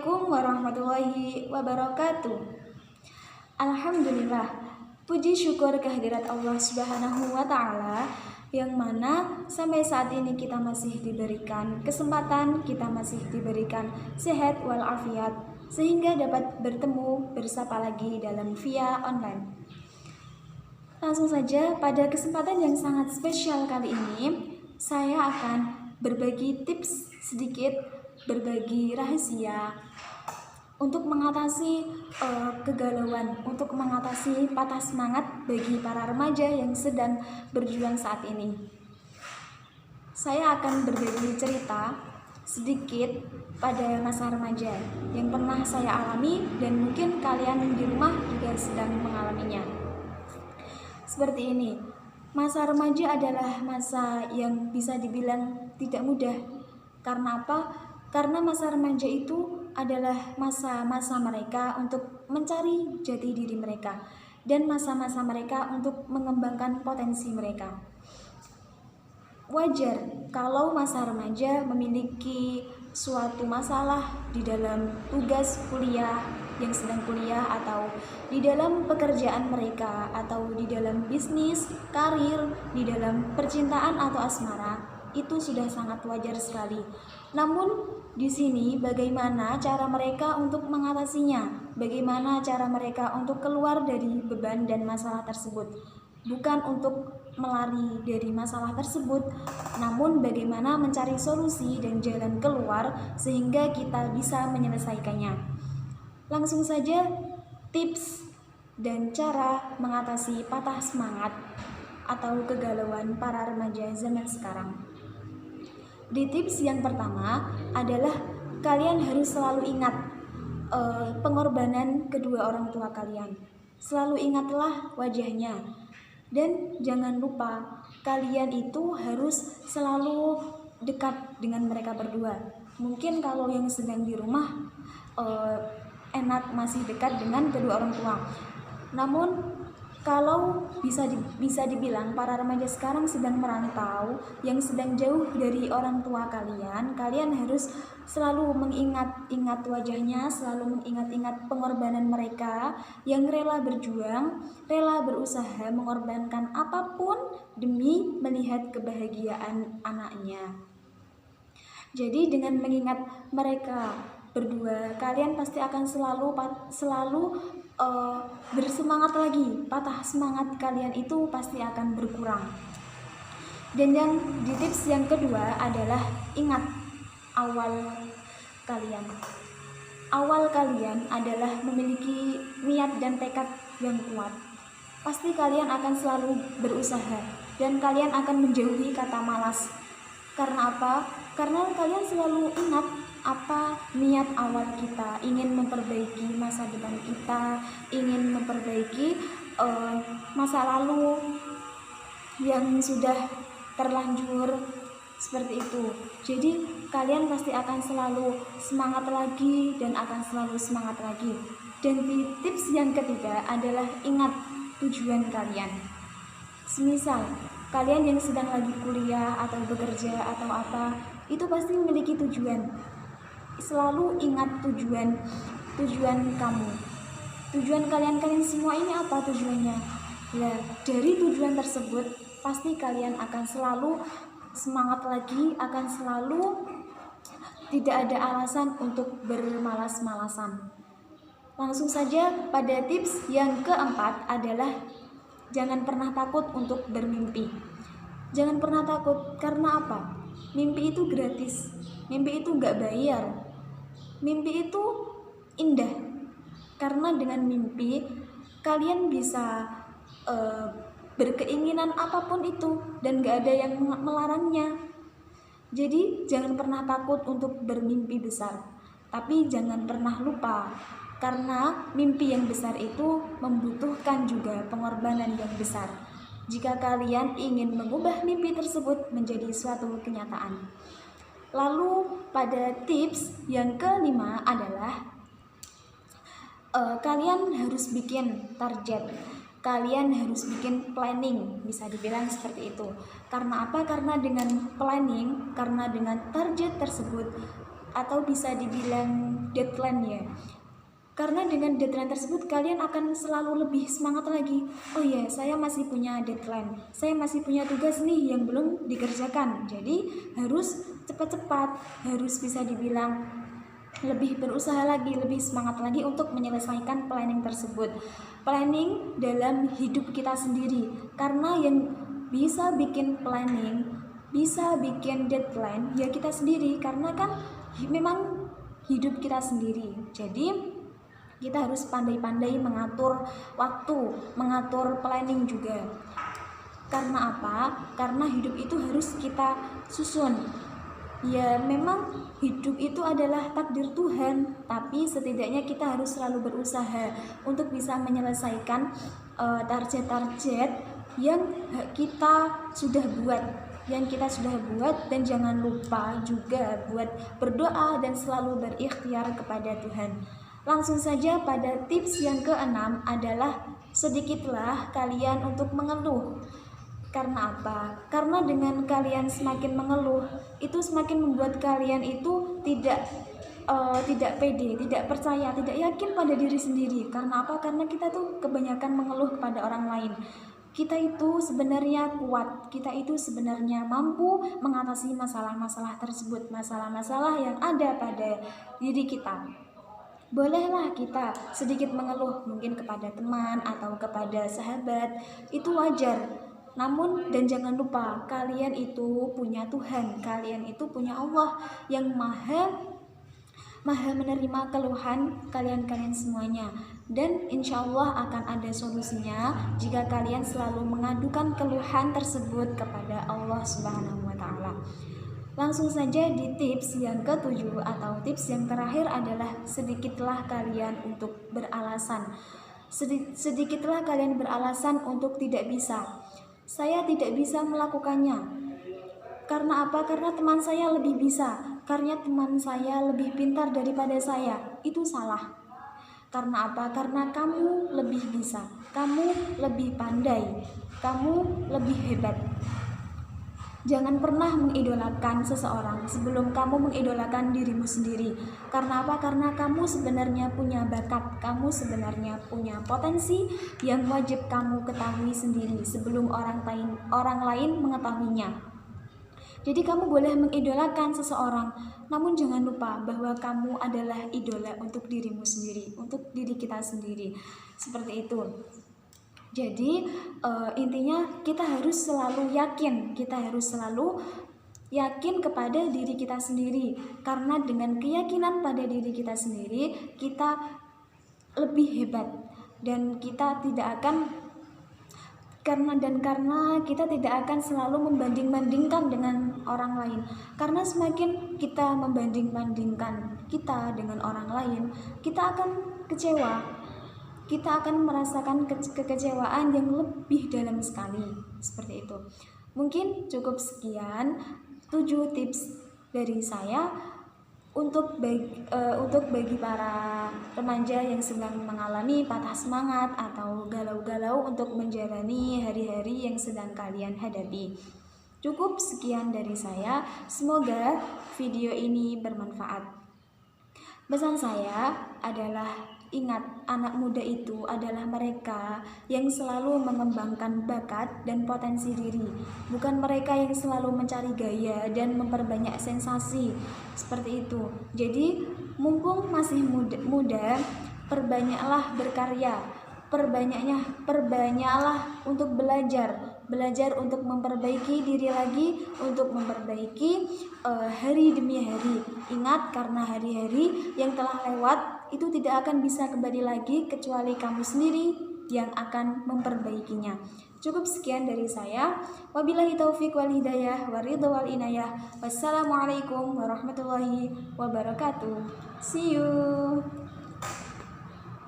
Assalamualaikum warahmatullahi wabarakatuh. Alhamdulillah, puji syukur kehadirat Allah Subhanahu wa Ta'ala, yang mana sampai saat ini kita masih diberikan kesempatan, kita masih diberikan sehat walafiat, sehingga dapat bertemu bersapa lagi dalam via online. Langsung saja, pada kesempatan yang sangat spesial kali ini, saya akan berbagi tips sedikit, berbagi rahasia untuk mengatasi kegalauan, untuk mengatasi patah semangat bagi para remaja yang sedang berjuang saat ini. Saya akan berbagi cerita sedikit pada masa remaja yang pernah saya alami dan mungkin kalian di rumah juga sedang mengalaminya. Seperti ini, masa remaja adalah masa yang bisa dibilang tidak mudah. Karena apa? Karena masa remaja itu adalah masa-masa mereka untuk mencari jati diri mereka dan masa-masa mereka untuk mengembangkan potensi mereka. Wajar kalau masa remaja memiliki suatu masalah di dalam tugas kuliah yang sedang kuliah, atau di dalam pekerjaan mereka, atau di dalam bisnis, karir, di dalam percintaan atau asmara. Itu sudah sangat wajar sekali. Namun di sini bagaimana cara mereka untuk mengatasinya? Bagaimana cara mereka untuk keluar dari beban dan masalah tersebut? Bukan untuk melari dari masalah tersebut, namun bagaimana mencari solusi dan jalan keluar sehingga kita bisa menyelesaikannya. Langsung saja, tips dan cara mengatasi patah semangat atau kegalauan para remaja zaman sekarang. Di tips yang pertama adalah kalian harus selalu ingat pengorbanan kedua orang tua kalian. Selalu ingatlah wajahnya. Dan jangan lupa, kalian itu harus selalu dekat dengan mereka berdua. Mungkin kalau yang sedang di rumah enak masih dekat dengan kedua orang tua. Namun kalau bisa dibilang para remaja sekarang sedang merantau, yang sedang jauh dari orang tua kalian harus selalu mengingat-ingat wajahnya, selalu mengingat-ingat pengorbanan mereka yang rela berjuang, rela berusaha mengorbankan apapun demi melihat kebahagiaan anaknya. Jadi dengan mengingat mereka berdua, kalian pasti akan selalu bersemangat lagi. Patah semangat kalian itu pasti akan berkurang. Dan yang di tips yang kedua adalah ingat awal kalian. Awal kalian adalah memiliki niat dan tekad yang kuat. Pasti kalian akan selalu berusaha dan kalian akan menjauhi kata malas. Karena apa? Karena kalian selalu ingat apa niat awal kita, ingin memperbaiki masa depan kita, ingin memperbaiki masa lalu yang sudah terlanjur seperti itu. Jadi kalian pasti akan selalu semangat lagi dan akan selalu semangat lagi. Dan di tips yang ketiga adalah ingat tujuan kalian. Semisal kalian yang sedang lagi kuliah atau bekerja atau apa, itu pasti memiliki tujuan. Selalu ingat tujuan kamu. Tujuan kalian semua ini apa tujuannya? Nah, dari tujuan tersebut pasti kalian akan selalu semangat lagi, akan selalu tidak ada alasan untuk bermalas-malasan. Langsung saja pada tips yang keempat adalah jangan pernah takut untuk bermimpi. Jangan pernah takut, karena apa? Mimpi itu gratis, mimpi itu gak bayar. Mimpi itu indah, karena dengan mimpi kalian bisa berkeinginan apapun itu dan gak ada yang melarangnya. Jadi jangan pernah takut untuk bermimpi besar, tapi jangan pernah lupa, karena mimpi yang besar itu membutuhkan juga pengorbanan yang besar jika kalian ingin mengubah mimpi tersebut menjadi suatu kenyataan. Lalu pada tips yang kelima adalah kalian harus bikin target, kalian harus bikin planning, bisa dibilang seperti itu. Karena apa? Karena dengan planning, karena dengan target tersebut, atau bisa dibilang deadline ya. Karena dengan deadline tersebut kalian akan selalu lebih semangat lagi. Oh iya, saya masih punya deadline. Saya masih punya tugas nih yang belum dikerjakan. Jadi harus cepat-cepat, harus bisa dibilang lebih berusaha lagi, lebih semangat lagi untuk menyelesaikan planning tersebut. Planning dalam hidup kita sendiri. Karena yang bisa bikin planning, bisa bikin deadline ya kita sendiri, karena kan memang hidup kita sendiri. Jadi kita harus pandai-pandai mengatur waktu, mengatur planning juga. Karena apa? Karena hidup itu harus kita susun. Ya memang hidup itu adalah takdir Tuhan, tapi setidaknya kita harus selalu berusaha untuk bisa menyelesaikan target-target yang kita sudah buat, dan jangan lupa juga buat berdoa dan selalu berikhtiar kepada Tuhan. Langsung saja pada tips yang keenam adalah sedikitlah kalian untuk mengeluh. Karena apa? Karena dengan kalian semakin mengeluh, itu semakin membuat kalian itu tidak pede, tidak percaya, tidak yakin pada diri sendiri. Karena apa? Karena kita tuh kebanyakan mengeluh kepada orang lain. Kita itu sebenarnya kuat, kita itu sebenarnya mampu mengatasi masalah-masalah tersebut, masalah-masalah yang ada pada diri kita. Bolehlah kita sedikit mengeluh, mungkin kepada teman atau kepada sahabat, itu wajar. Namun dan jangan lupa, kalian itu punya Tuhan, kalian itu punya Allah yang maha menerima keluhan kalian semuanya. Dan insya Allah akan ada solusinya jika kalian selalu mengadukan keluhan tersebut kepada Allah Subhanahu wa Ta'ala. Langsung saja di tips yang ketujuh atau tips yang terakhir adalah sedikitlah kalian untuk beralasan. Sedikitlah kalian beralasan untuk tidak bisa. Saya tidak bisa melakukannya. Karena apa? Karena teman saya lebih bisa. Karena teman saya lebih pintar daripada saya. Itu salah. Karena apa? Karena kamu lebih bisa. Kamu lebih pandai. Kamu lebih hebat. Jangan pernah mengidolakan seseorang sebelum kamu mengidolakan dirimu sendiri. Karena apa? Karena kamu sebenarnya punya bakat, kamu sebenarnya punya potensi yang wajib kamu ketahui sendiri sebelum orang lain mengetahuinya. Jadi kamu boleh mengidolakan seseorang, namun jangan lupa bahwa kamu adalah idola untuk dirimu sendiri, untuk diri kita sendiri. Seperti itu. Jadi intinya kita harus selalu yakin kepada diri kita sendiri. Karena dengan keyakinan pada diri kita sendiri, kita lebih hebat dan kita tidak akan karena kita tidak akan selalu membanding-bandingkan dengan orang lain. Karena semakin kita membanding-bandingkan kita dengan orang lain, kita akan kecewa. Kita akan merasakan kekecewaan yang lebih dalam sekali. Seperti itu. Mungkin cukup sekian 7 tips dari saya untuk bagi para remaja yang sedang mengalami patah semangat atau galau-galau untuk menjalani hari-hari yang sedang kalian hadapi. Cukup sekian dari saya. Semoga video ini bermanfaat. Pesan saya adalah ingat, anak muda itu adalah mereka yang selalu mengembangkan bakat dan potensi diri, bukan mereka yang selalu mencari gaya dan memperbanyak sensasi. Seperti itu. Jadi, mumpung masih muda, perbanyaklah berkarya, perbanyaklah untuk belajar untuk memperbaiki diri lagi, untuk memperbaiki hari demi hari. Ingat, karena hari-hari yang telah lewat itu tidak akan bisa kembali lagi kecuali kamu sendiri yang akan memperbaikinya. Cukup sekian dari saya. Wabillahi taufiq wal hidayah wa ridha wal inayah. Wassalamualaikum warahmatullahi wabarakatuh. See you.